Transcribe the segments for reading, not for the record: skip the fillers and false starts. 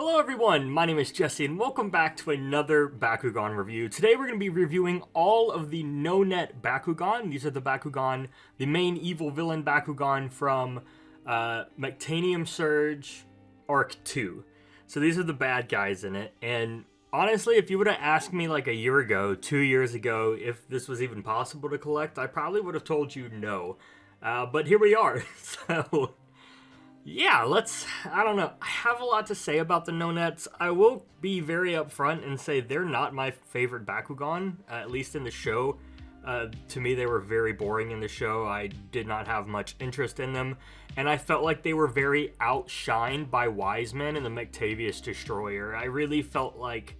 Hello everyone, my name is Jesse and welcome back to another Bakugan review. Today we're going to be reviewing all of the Nonet Bakugan. These are the Bakugan, the main evil villain Bakugan from Mechtanium Surge Arc 2. So these are the bad guys in it, and honestly, if you would have asked me like a year ago, 2 years ago, if this was even possible to collect, I probably would have told you no. But here we are, so... yeah, I don't know. I have a lot to say about the Nonets. I will be very upfront and say they're not my favorite Bakugan, at least in the show. To me, they were very boring in the show. I did not have much interest in them, and I felt like they were very outshined by Wiseman and the Mechtavius Destroyer. I really felt like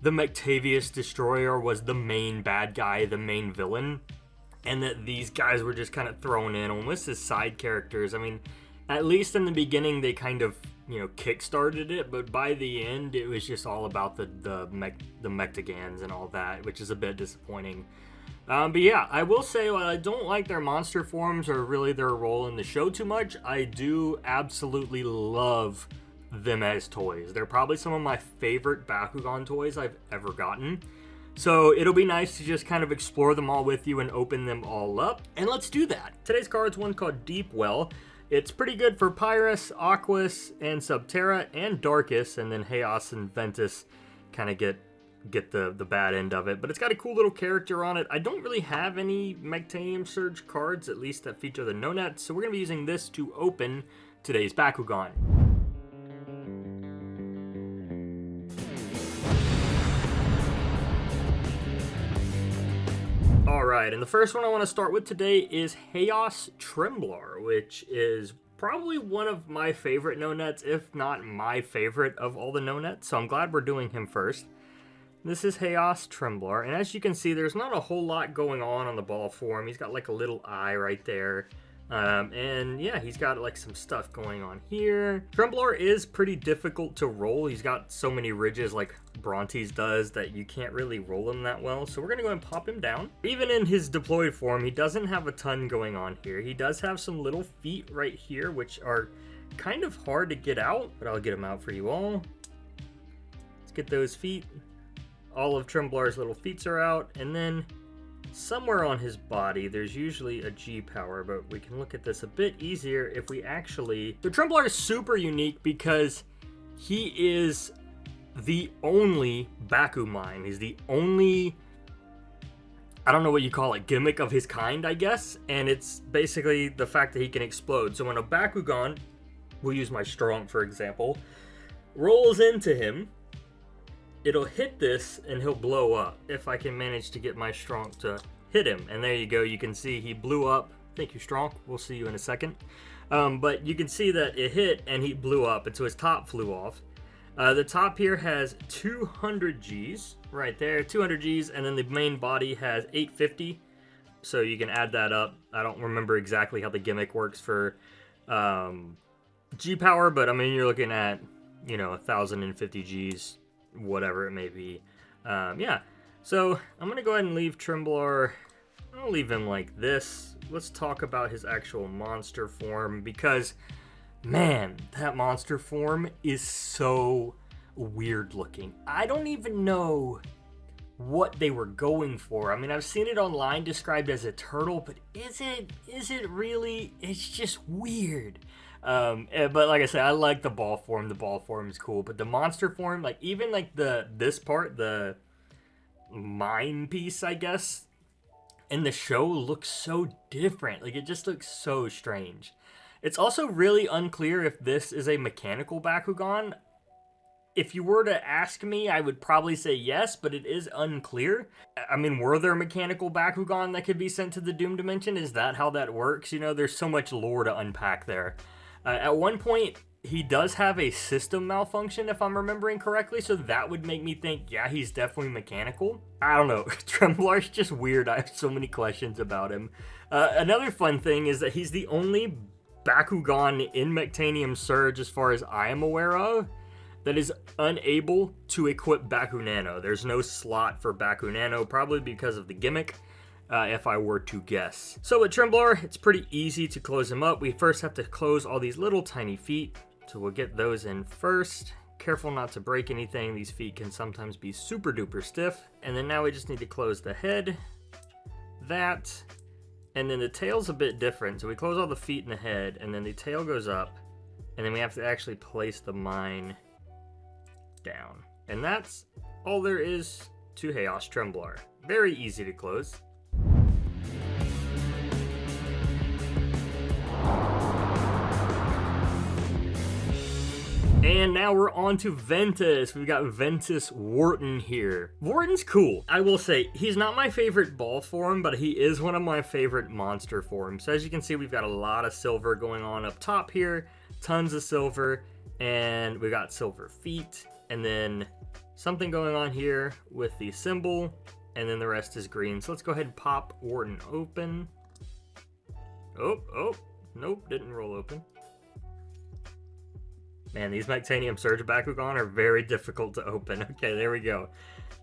the Mechtavius Destroyer was the main bad guy, the main villain, and that these guys were just kind of thrown in almost as side characters. I mean, at least in the beginning, they kind of, kick-started it, but by the end, it was just all about the Mechtagans and all that, which is a bit disappointing. But yeah, I will say, while I don't like their monster forms or really their role in the show too much, I do absolutely love them as toys. They're probably some of my favorite Bakugan toys I've ever gotten. So it'll be nice to just kind of explore them all with you and open them all up. And let's do that. Today's card's one called Deep Well. It's pretty good for Pyrus, Aquas, and Subterra, and Darkus, and then Chaos and Ventus kind of get the bad end of it. But it's got a cool little character on it. I don't really have any Mechtanium Surge cards, at least that feature the Nonet, so we're going to be using this to open today's Bakugan. Alright, and the first one I want to start with today is Chaos Tremblar, which is probably one of my favorite Nonets, if not my favorite of all the Nonets, so I'm glad we're doing him first. This is Chaos Tremblar, and as you can see, there's not a whole lot going on the ball form. He's got like a little eye right there. And yeah, he's got like some stuff going on here. Tremblar is pretty difficult to roll. He's got so many ridges like Brontes does that you can't really roll him that well. So we're gonna go and pop him down. Even in his deployed form, he doesn't have a ton going on here. He does have some little feet right here, which are kind of hard to get out, but I'll get them out for you all. Let's get those feet. All of Tremblar's little feet are out, and then somewhere on his body, there's usually a G power, but we can look at this a bit easier if we actually... The Tremblar is super unique because he is the only Bakumine. He's the only, I don't know what you call it, gimmick of his kind, I guess. And it's basically the fact that he can explode. So when a Bakugan, we'll use my Stronk for example, rolls into him, it'll hit this and he'll blow up if I can manage to get my Stronk to hit him. And there you go, you can see he blew up. Thank you, Stronk. We'll see you in a second. But you can see that it hit and he blew up, and so his top flew off. The top here has 200 Gs right there, 200 Gs, and then the main body has 850. So you can add that up. I don't remember exactly how the gimmick works for G power, but I mean, you're looking at, 1050 Gs. Whatever it may be. Yeah, so I'm gonna go ahead and leave Tremblar. I'll leave him like this. Let's talk about his actual monster form, because man, that monster form is so weird looking. I don't even know what they were going for. I mean, I've seen it online described as a turtle, but is it really? It's just weird. But like I said, I like the ball form. The ball form is cool, but the monster form, like even like this part, the mine piece, I guess, in the show looks so different. Like it just looks so strange. It's also really unclear if this is a mechanical Bakugan. If you were to ask me, I would probably say yes, but it is unclear. I mean, were there mechanical Bakugan that could be sent to the Doom Dimension? Is that how that works? There's so much lore to unpack there. At one point, he does have a system malfunction, if I'm remembering correctly, so that would make me think, yeah, he's definitely mechanical. I don't know. Tremblar's just weird. I have so many questions about him. Another fun thing is that he's the only Bakugan in Mechtanium Surge, as far as I am aware of, that is unable to equip Bakunano. There's no slot for Bakunano, probably because of the gimmick. If I were to guess. So with Tremblar, it's pretty easy to close him up. We first have to close all these little tiny feet. So we'll get those in first. Careful not to break anything. These feet can sometimes be super duper stiff. And then now we just need to close the head, that, and then the tail's a bit different. So we close all the feet and the head, and then the tail goes up, and then we have to actually place the mine down. And that's all there is to Chaos Tremblar. Very easy to close. And now we're on to Ventus. We've got Ventus Worton here. Worton's cool. I will say, he's not my favorite ball form, but he is one of my favorite monster forms. So as you can see, we've got a lot of silver going on up top here. Tons of silver. And we got silver feet. And then something going on here with the symbol. And then the rest is green. So let's go ahead and pop Worton open. Oh, nope, didn't roll open. Man, these Mechtanium Surge Bakugan are very difficult to open. Okay, there we go.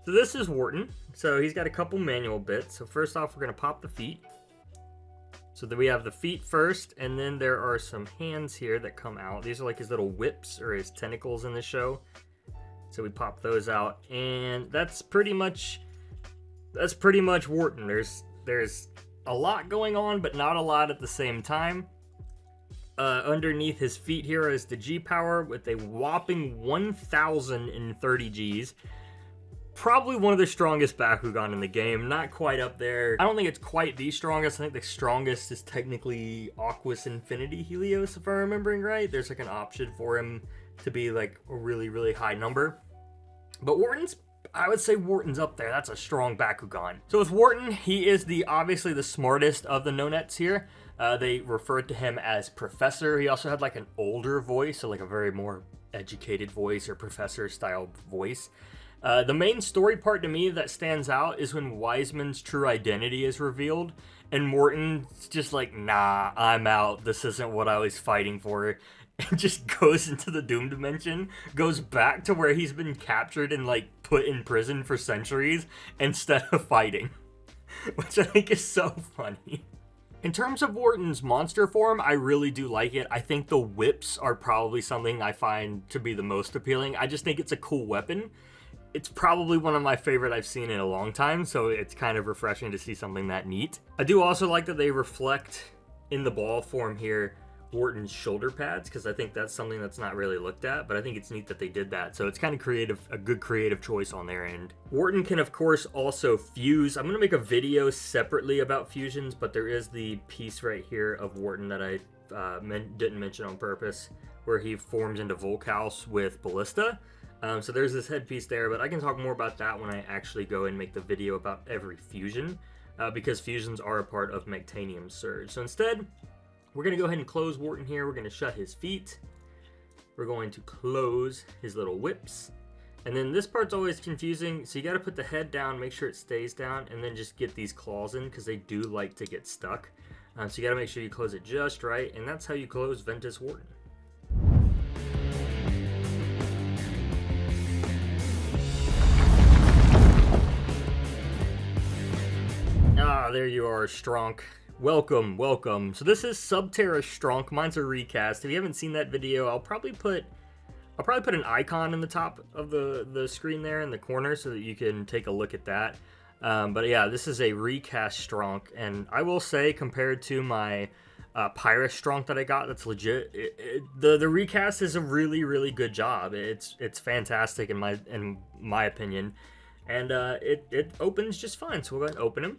So this is Worton. So he's got a couple manual bits. So first off, we're going to pop the feet. So that we have the feet first, and then there are some hands here that come out. These are like his little whips or his tentacles in the show. So we pop those out, and that's pretty much Worton. There's a lot going on, but not a lot at the same time. Underneath his feet here is the G power with a whopping 1,030 Gs. Probably one of the strongest Bakugan in the game. Not quite up there. I don't think it's quite the strongest. I think the strongest is technically Aquos Infinity Helios, if I'm remembering right. There's like an option for him to be like a really, really high number. But I would say Worton's up there. That's a strong Bakugan. So with Worton, he is obviously the smartest of the Nonets here. They referred to him as Professor. He also had like an older voice, so like a very more educated voice or professor style voice. The main story part to me that stands out is when Wiseman's true identity is revealed, and Worton's just like, nah, I'm out. This isn't what I was fighting for. And just goes into the Doom Dimension, goes back to where he's been captured and like put in prison for centuries instead of fighting, which I think is so funny. In terms of Worton's monster form, I really do like it. I think the whips are probably something I find to be the most appealing. I just think it's a cool weapon. It's probably one of my favorite I've seen in a long time, so it's kind of refreshing to see something that neat. I do also like that they reflect in the ball form here Worton's shoulder pads, because I think that's something that's not really looked at, but I think it's neat that they did that. So it's kind of creative, a good creative choice on their end. Worton can of course also fuse. I'm going to make a video separately about fusions, but there is the piece right here of Worton that I didn't mention on purpose, where he forms into Volcaus with Balista. So there's this headpiece there, but I can talk more about that when I actually go and make the video about every fusion, because fusions are a part of Mechtanium Surge. So instead, we're going to go ahead and close Worton here. We're going to shut his feet. We're going to close his little whips. And then this part's always confusing. So you got to put the head down, make sure it stays down, and then just get these claws in because they do like to get stuck. So you got to make sure you close it just right. And that's how you close Ventus Worton. Ah, there you are, Stronk. Welcome, welcome. So this is Subterra Stronk. Mine's a recast. If you haven't seen that video, I'll probably put an icon in the top of the screen there in the corner so that you can take a look at that. But yeah, this is a recast Stronk, and I will say, compared to my Pyrus Stronk that I got, that's legit. The recast is a really, really good job. It's fantastic in my opinion, and it opens just fine. So we'll go ahead and open him.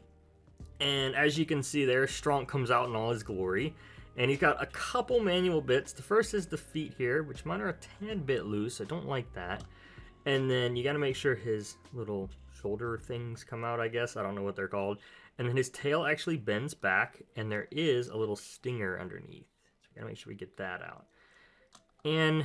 And as you can see there, Stronk comes out in all his glory. And he's got a couple manual bits. The first is the feet here, which mine are a tad bit loose. I don't like that. And then you got to make sure his little shoulder things come out, I guess. I don't know what they're called. And then his tail actually bends back, and there is a little stinger underneath. So we got to make sure we get that out. And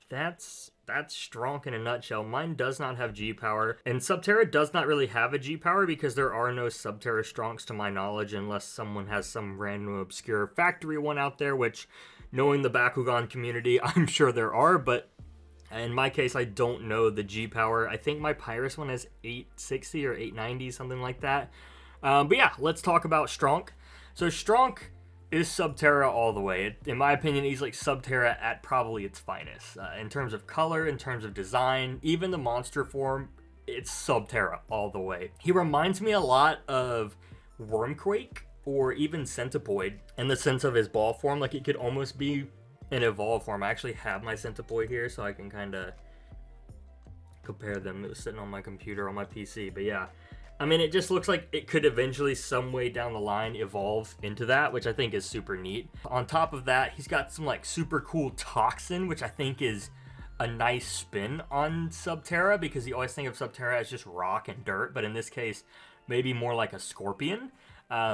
that's Stronk in a nutshell. Mine does not have G power, and Subterra does not really have a G power because there are no Subterra Stronks to my knowledge, unless someone has some random obscure factory one out there, which, knowing the Bakugan community, I'm sure there are, but in my case, I don't know the G power. I think my Pyrus one has 860 or 890, something like that. But yeah, let's talk about Stronk. So Stronk is Subterra all the way. In my opinion, he's like Subterra at probably its finest. In terms of color, in terms of design, even the monster form, it's Subterra all the way. He reminds me a lot of Wormquake or even Centipoid in the sense of his ball form. Like, it could almost be an evolved form. I actually have my Centipoid here, so I can kind of compare them. It was sitting on my computer on my PC, but yeah. I mean, it just looks like it could eventually, some way down the line, evolve into that, which I think is super neat. On top of that, he's got some like super cool Toxin, which I think is a nice spin on Subterra, because you always think of Subterra as just rock and dirt, but in this case, maybe more like a scorpion,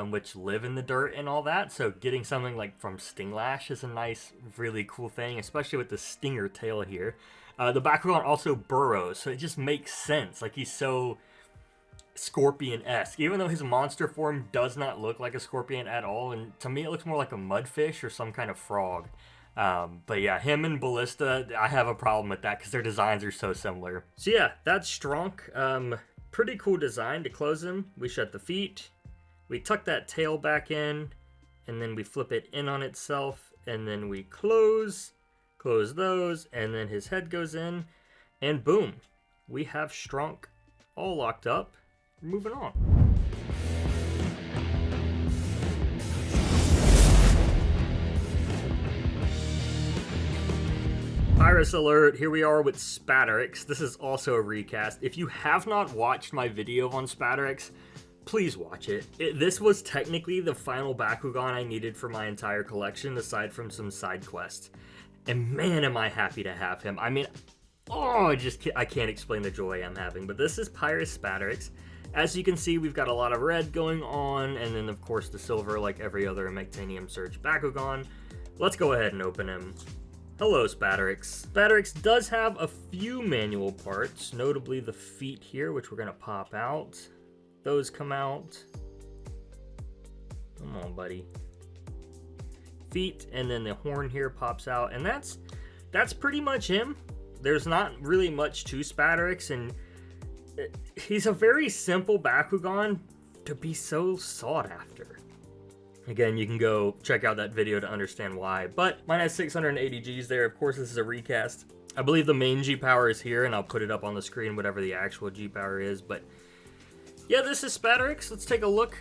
which live in the dirt and all that. So getting something like from Stinglash is a nice, really cool thing, especially with the stinger tail here. The Bakugan also burrows, so it just makes sense. Like, he's so scorpion-esque, even though his monster form does not look like a scorpion at all, and to me it looks more like a mudfish or some kind of frog. But yeah, him and Balista, I have a problem with that because their designs are so similar. So yeah, that's Stronk. Pretty cool design to close him. We shut the feet, we tuck that tail back in, and then we flip it in on itself, and then we close those, and then his head goes in, and boom, we have Stronk all locked up. Moving on. Pirates alert, here we are with Spatterix. This is also a recast. If you have not watched my video on Spatterix, please watch it. This was technically the final Bakugan I needed for my entire collection, aside from some side quests. And man, am I happy to have him. I mean, I can't explain the joy I'm having. But this is Pirates Spatterix. As you can see, we've got a lot of red going on, and then of course the silver like every other Mechtanium Surge Bakugan. Let's go ahead and open him. Hello, Spatterix. Spatterix does have a few manual parts, notably the feet here, which we're going to pop out. Those come out. Come on, buddy. Feet, and then the horn here pops out, and that's pretty much him. There's not really much to Spatterix, and he's a very simple Bakugan to be so sought after. Again, you can go check out that video to understand why, but mine has 680 Gs there. Of course, this is a recast. I believe the main G power is here, and I'll put it up on the screen, whatever the actual G power is, but yeah, this is Spatterix. Let's take a look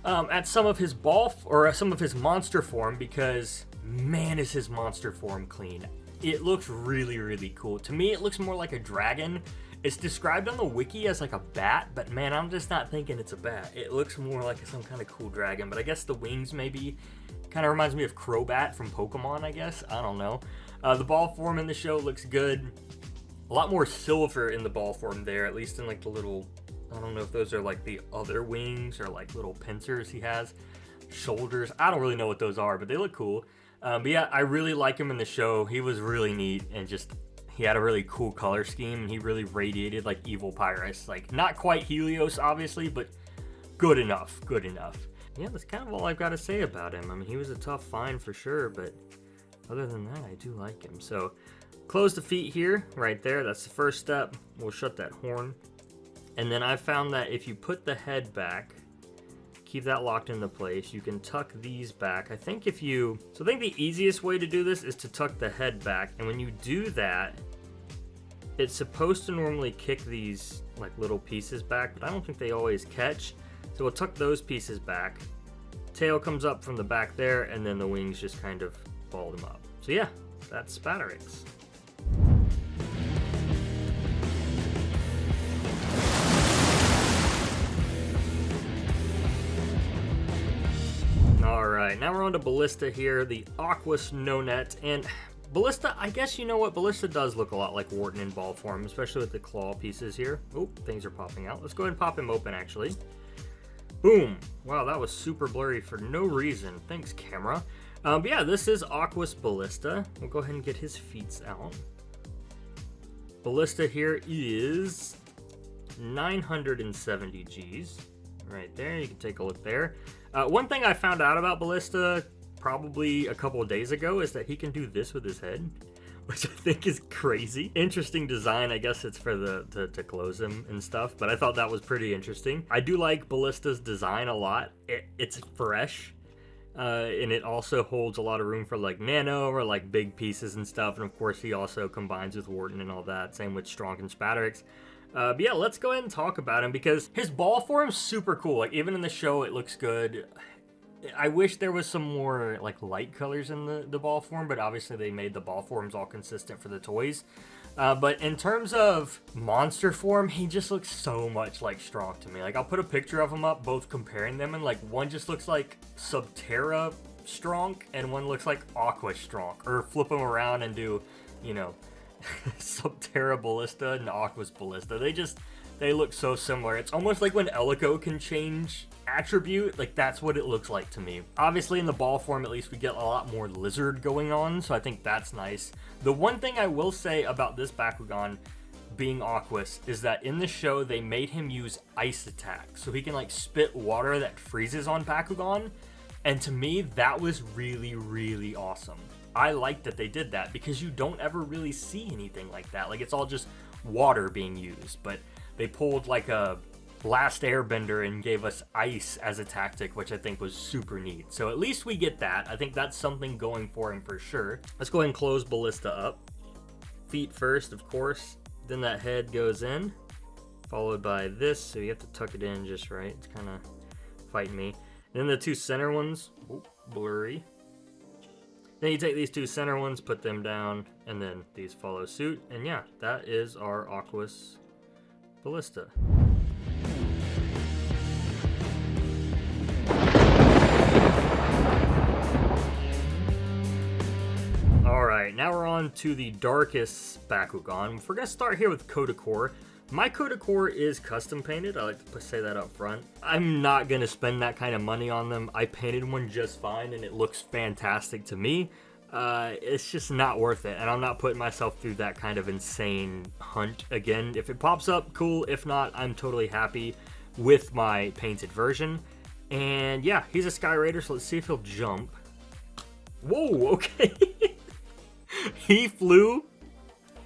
at some of his some of his monster form, because man, is his monster form clean. It looks really, really cool. To me, it looks more like a dragon. It's described on the wiki as like a bat, but man, I'm just not thinking it's a bat. It looks more like some kind of cool dragon, but I guess the wings maybe kind of reminds me of Crobat from Pokemon, I guess. I don't know. The ball form in the show looks good. A lot more silver in the ball form there, at least in like the little, I don't know if those are like the other wings or like little pincers he has. Shoulders, I don't really know what those are, but they look cool. But yeah, I really like him in the show. He was really neat, and just, he had a really cool color scheme, and he really radiated like evil Pyrus. Like, not quite Helios, obviously, but good enough, good enough. Yeah, that's kind of all I've got to say about him. I mean, he was a tough find for sure, but other than that, I do like him. So, close the feet here, right there. That's the first step. We'll shut that horn. And then I found that if you put the head back, keep that locked into place, you can tuck these back. I think the easiest way to do this is to tuck the head back, and when you do that, it's supposed to normally kick these like little pieces back, but I don't think they always catch. So we'll tuck those pieces back. Tail comes up from the back there, and then the wings just kind of ball them up. So yeah, that's Spatterix. Alright, now we're on to Balista here, the Aquos Nonet, and Balista, I guess you know what, Balista does look a lot like Worton in ball form, especially with the claw pieces here. Oh, things are popping out. Let's go ahead and pop him open, actually. Boom! Wow, that was super blurry for no reason. Thanks, camera. But yeah, this is Aquos Balista. We'll go ahead and get his feet out. Balista here is 970 Gs. Right there, you can take a look there. One thing I found out about Balista probably a couple of days ago is that he can do this with his head, which I think is crazy. Interesting design. I guess it's for to close him and stuff, but I thought that was pretty interesting. I do like Ballista's design a lot. It's fresh. And it also holds a lot of room for like nano or like big pieces and stuff. And of course, he also combines with Worton and all that. Same with Stronk and Spatterix. But yeah, let's go ahead and talk about him because his ball form's super cool. Like even in the show, it looks good. I wish there was some more like light colors in the ball form, but obviously they made the ball forms all consistent for the toys. But in terms of monster form, he just looks so much like Stronk to me. Like, I'll put a picture of him up, both comparing them, and like one just looks like Subterra Stronk, and one looks like Aqua Stronk. Or flip them around and do, you know, Subterra Balista and Aqua's Balista. They look so similar. It's almost like when Elico can change attribute, like that's what it looks like to me. Obviously in the ball form, at least we get a lot more lizard going on, so I think that's nice. The one thing I will say about this Bakugan being Aquas is that in the show they made him use ice attack, so he can like spit water that freezes on Bakugan, and to me that was really, really awesome. I like that they did that because you don't ever really see anything like that. Like it's all just water being used, but they pulled like a Last Airbender and gave us ice as a tactic, which I think was super neat. So at least we get that. I think that's something going for him for sure. Let's go ahead and close Balista up. Feet first, of course. Then that head goes in, followed by this. So you have to tuck it in just right. It's kind of fighting me. Then the two center ones, blurry. Then you take these two center ones, put them down, and then these follow suit. And yeah, that is our Aquas Balista. Alright, now we're on to the darkest Bakugan. We're going to start here with Kodokor. My Kodokor is custom painted. I like to say that up front. I'm not going to spend that kind of money on them. I painted one just fine and it looks fantastic to me. It's just not worth it, and I'm not putting myself through that kind of insane hunt again. If it pops up, cool. If not, I'm totally happy with my painted version. And yeah, he's a Sky Raider, so let's see if he'll jump. Whoa, okay. He flew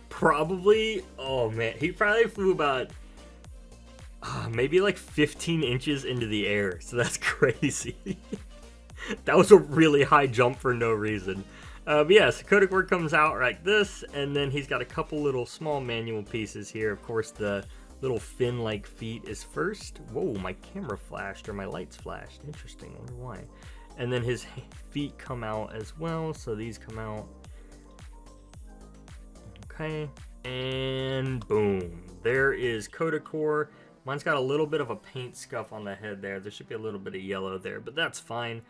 probably, oh man, he probably flew about maybe like 15 inches into the air, so that's crazy. That was a really high jump for no reason. But yeah, so Kodokor comes out like this, and then he's got a couple little small manual pieces here. Of course, the little fin-like feet is first. Whoa, my camera flashed, or my lights flashed. Interesting, I wonder why. And then his feet come out as well, so these come out. Okay, and boom. There is Kodokor. Mine's got a little bit of a paint scuff on the head there. There should be a little bit of yellow there, but that's fine.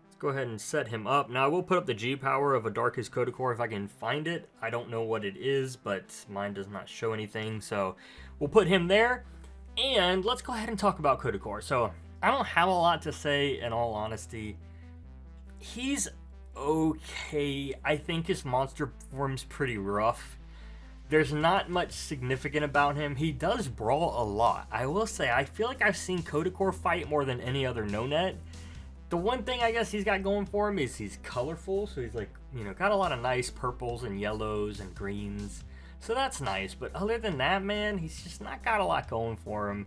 Let's go ahead and set him up. Now, I will put up the G power of a Darkest Kodokor if I can find it. I don't know what it is, but mine does not show anything, so we'll put him there. And let's go ahead and talk about Kodokor. So, I don't have a lot to say, in all honesty. He's okay. I think his monster form's pretty rough. There's not much significant about him. He does brawl a lot. I will say, I feel like I've seen Kodokor fight more than any other Nonet. The one thing I guess he's got going for him is he's colorful. So he's like, you know, got a lot of nice purples and yellows and greens. So that's nice. But other than that, man, he's just not got a lot going for him.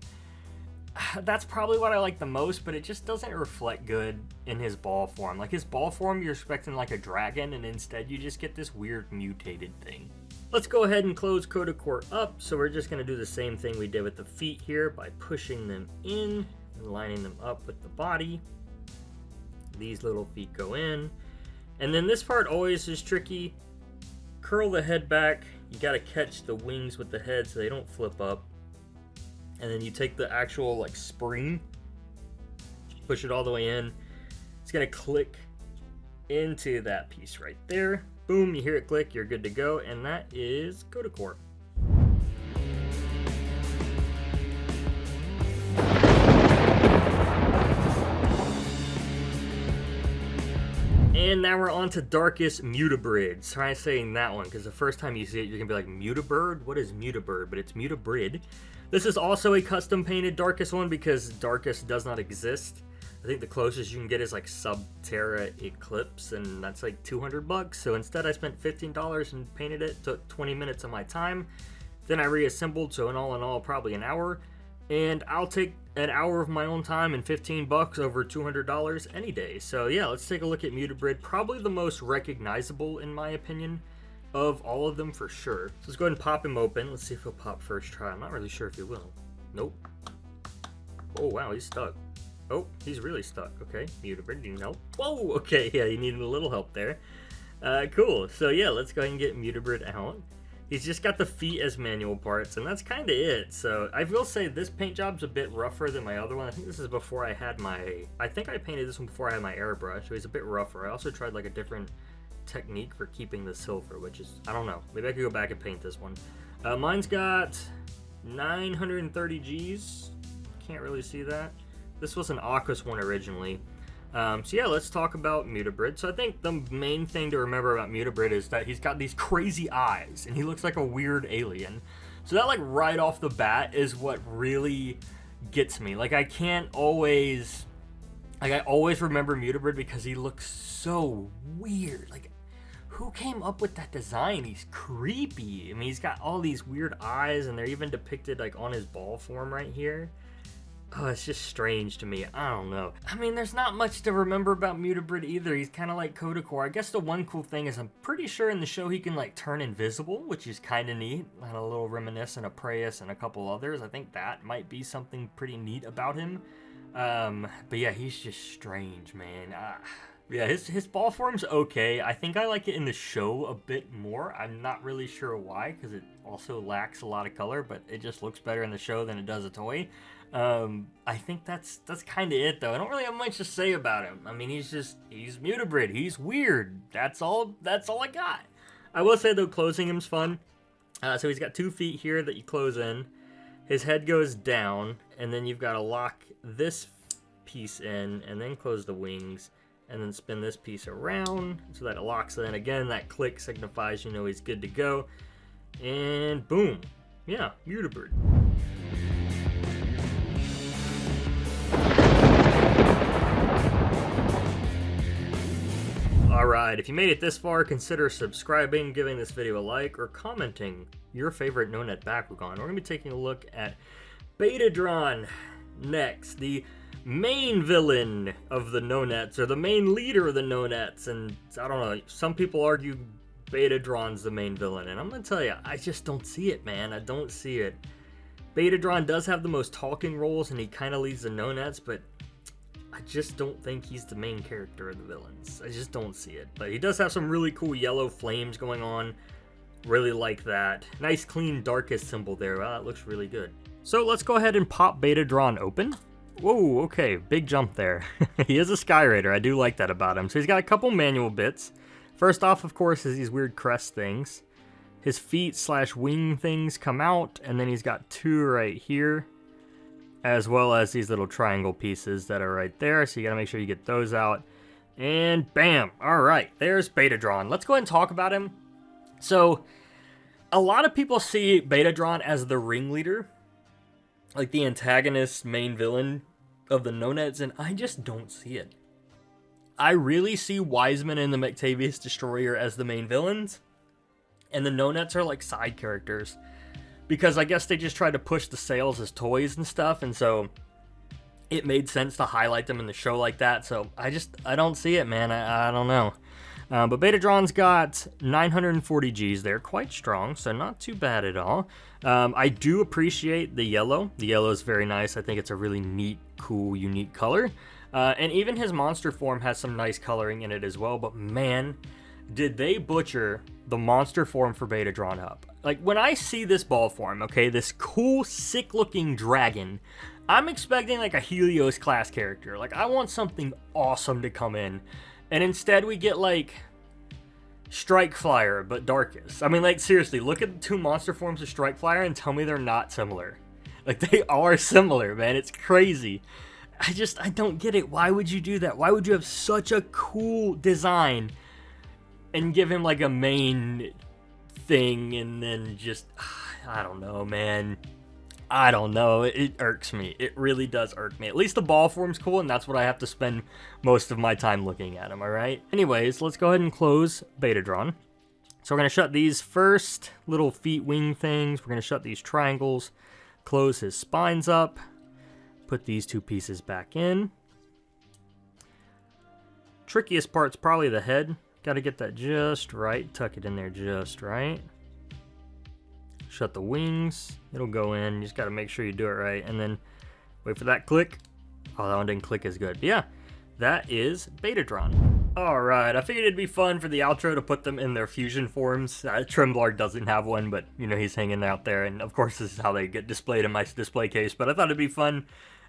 That's probably what I like the most, but it just doesn't reflect good in his ball form. Like his ball form, you're expecting like a dragon, and instead you just get this weird mutated thing. Let's go ahead and close Kodokor up. So we're just going to do the same thing we did with the feet here by pushing them in and lining them up with the body. These little feet go in. And then this part always is tricky. Curl the head back. You got to catch the wings with the head so they don't flip up. And then you take the actual like spring, push it all the way in. It's going to click into that piece right there. Boom, you hear it click, you're good to go, and that is Kodokor. And now we're on to Darkest Mutabrid. Try saying that one, because the first time you see it, you're going to be like, Mutabird? What is Mutabird? But it's Mutabrid. This is also a custom painted Darkest one, because Darkest does not exist. I think the closest you can get is like Subterra Eclipse, and that's like $200. So instead I spent $15 and painted it. Took 20 minutes of my time. Then I reassembled, so in all, probably an hour. And I'll take an hour of my own time and 15 bucks over $200 any day. So yeah, let's take a look at Mutabrid. Probably the most recognizable in my opinion of all of them for sure. So let's go ahead and pop him open. Let's see if he'll pop first try. I'm not really sure if he will. Nope. Oh wow, he's stuck. Oh, he's really stuck. Okay, Mutabrid, you know. Whoa, okay, yeah, you needed a little help there. Cool. So yeah, let's go ahead and get Mutabrid out. He's just got the feet as manual parts, and that's kind of it. So I will say this paint job's a bit rougher than my other one. I think this is before I had my... I think I painted this one before I had my airbrush, so he's a bit rougher. I also tried like a different technique for keeping the silver, which is... I don't know. Maybe I could go back and paint this one. Mine's got 930 Gs. Can't really see that. This was an Aquas one originally. So yeah, let's talk about Mutabrid. So I think the main thing to remember about Mutabrid is that he's got these crazy eyes, and he looks like a weird alien. So that, like, right off the bat is what really gets me. Like, I always remember Mutabrid because he looks so weird. Like, who came up with that design? He's creepy. I mean, he's got all these weird eyes, and they're even depicted, like, on his ball form right here. Oh, it's just strange to me. I don't know. I mean, there's not much to remember about Mutabrid either. He's kind of like Kodokor. I guess the one cool thing is I'm pretty sure in the show he can, like, turn invisible, which is kind of neat. Had a little reminiscent of Preyas and a couple others. I think that might be something pretty neat about him. But yeah, he's just strange, man. Yeah, his ball form's okay. I think I like it in the show a bit more. I'm not really sure why, because it also lacks a lot of color, but it just looks better in the show than it does a toy. I think that's kind of it, though. I don't really have much to say about him. I mean, he's Mutabrid. He's weird. That's all I got. I will say, though, closing him's fun. So he's got 2 feet here that you close in. His head goes down, and then you've got to lock this piece in, and then close the wings, and then spin this piece around so that it locks in. Again, that click signifies you know he's good to go. And boom. Yeah, Mutabrid. Alright, if you made it this far, consider subscribing, giving this video a like, or commenting your favorite Nonet Bakugan. We're going to be taking a look at Betadron next, the main villain of the Nonets, or the main leader of the Nonets, and I don't know, some people argue Betadron's the main villain, and I'm going to tell you, I just don't see it, man. I don't see it. Betadron does have the most talking roles, and he kind of leads the Nonets, but I just don't think he's the main character of the villains. I just don't see it. But he does have some really cool yellow flames going on. Really like that. Nice clean darkest symbol there. Wow, that looks really good. So let's go ahead and pop Betadron open. Whoa, okay, big jump there. He is a Sky Raider. I do like that about him. So he's got a couple manual bits. First off, of course, is these weird crest things. His feet / wing things come out, and then he's got 2 right here, as well as these little triangle pieces that are right there, so you gotta make sure you get those out. And bam! Alright, there's Betadron. Let's go ahead and talk about him. So, a lot of people see Betadron as the ringleader, like the antagonist, main villain of the Nonets, and I just don't see it. I really see Wiseman and the Mechtanium Destroyer as the main villains, and the Nonets are like side characters. Because I guess they just tried to push the sales as toys and stuff, and so it made sense to highlight them in the show like that. So I don't see it, man. I don't know. But Betadron's got 940 Gs there, quite strong, so not too bad at all. I do appreciate the yellow. The yellow is very nice. I think it's a really neat, cool, unique color. And even his monster form has some nice coloring in it as well. But man, did they butcher the monster form for Betadron up. Like, when I see this ball form, okay, this cool, sick-looking dragon, I'm expecting, like, a Helios class character. Like, I want something awesome to come in. And instead we get, like, Strike Flyer, but darkest. I mean, like, seriously, look at the 2 monster forms of Strike Flyer and tell me they're not similar. Like, they are similar, man. It's crazy. I don't get it. Why would you do that? Why would you have such a cool design and give him, like, a main thing and then just, I don't know, man. I don't know. It irks me. It really does irk me. At least the ball form's cool, and that's what I have to spend most of my time looking at him, alright? Anyways, let's go ahead and close Betadron. So we're going to shut these first little feet wing things. We're going to shut these triangles. close his spines up, put these 2 pieces back in. Trickiest part's probably the head. Got to get that just right, tuck it in there just right. Shut the wings, it'll go in, you just got to make sure you do it right, and then wait for that click. Oh, that one didn't click as good. But yeah, that is Betadron. Alright, I figured it'd be fun for the outro to put them in their fusion forms. Tremblar doesn't have one, but you know, he's hanging out there, and of course this is how they get displayed in my display case, but I thought it'd be fun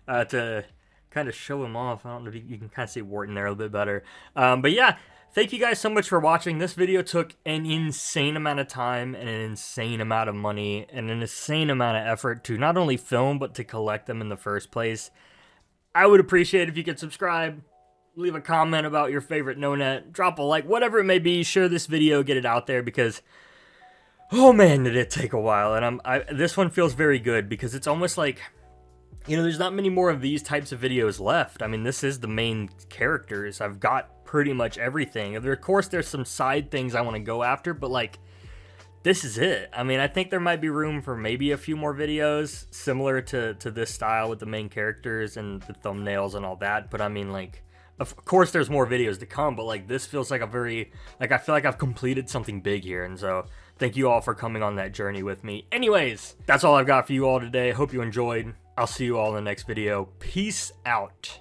to kind of show him off. I don't know if you can kind of see Worton there a little bit better. But yeah, thank you guys so much for watching. This video took an insane amount of time and an insane amount of money and an insane amount of effort to not only film, but to collect them in the first place. I would appreciate it if you could subscribe, leave a comment about your favorite Nonet, drop a like, whatever it may be, share this video, get it out there, because, oh man, did it take a while. And this one feels very good, because it's almost like, you know, there's not many more of these types of videos left. I mean, this is the main characters. I've got pretty much everything. Of course, there's some side things I want to go after, but like, this is it. I mean, I think there might be room for maybe a few more videos similar to this style with the main characters and the thumbnails and all that. But I mean, like, of course there's more videos to come, but like, this feels like a very, like, I feel like I've completed something big here. And so thank you all for coming on that journey with me. Anyways, that's all I've got for you all today. Hope you enjoyed. I'll see you all in the next video. Peace out.